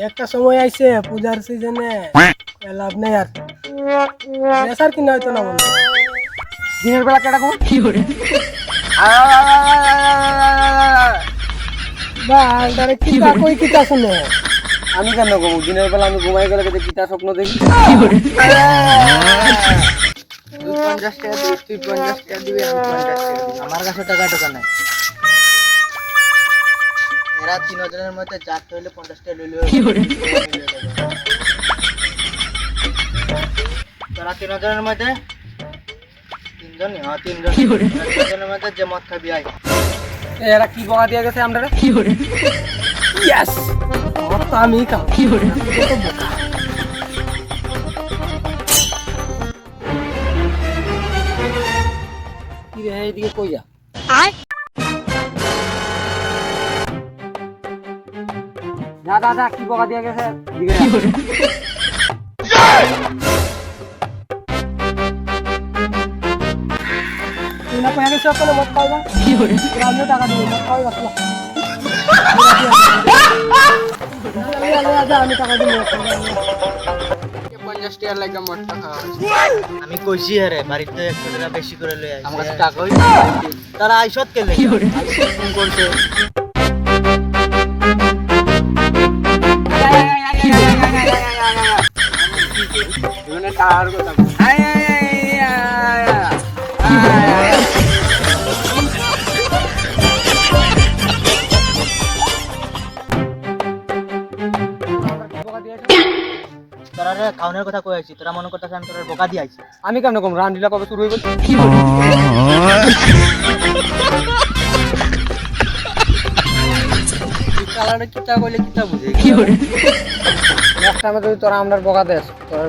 একটা সময় আইছে পূজার সিজনে লাভ নেই আর বেসার কিনা হইতো না বন্ধু দিনের বেলা কেটা ঘুম বা আলটারে কিতা কই কিতা শুনে আমি কেন ঘুমু দিনের বেলা আমি ঘুমাই গেলে কিন্তু কিতা স্বপ্ন দেখি 50 টাকা দিবি তুই 50 টাকা দিবি আমি 50 টাকা দিবি আমার কাছে টাকা টাকা নাই এরা 3 জনের মধ্যে চারটে হইলে 50 টাকা লইলো তোরা 3 জনের মধ্যে তিনজনের মধ্যে যে মদ খাবি আই এরা কি বকা দিয়ে গেছে আমরা ইয়েস তো আমি কাম কি হরে কি রে এইদিকে কই যা যা দাদা কি বকা দিয়ে গেছে দিকে তুই না কই গেছিস ওখানে মদ খাইবা কি হরে আমিও টাকা দিব মদ খাইবা আমি টাকা দিব 50 টাকা লাগা মদটা খাওয়া আমি কইছি আরে বাড়িতে 100 টাকা বেশি করে লই আইছি আমার কাছে টাকা হই তারা আইসত কেলে ফোন করছে মানে টাকার কথা তোরা রে কাউনের কথা কই আইছি তোরা মনে করতাছ আমি তোর বোকা দি আইছি আমি কেমন কম রান্ডিলা কবে শুরু হইব কালারে কিতা কইলে কিতা বুঝে কি হরে একটা আমাদের তোরা আমরার বকা দেস তোর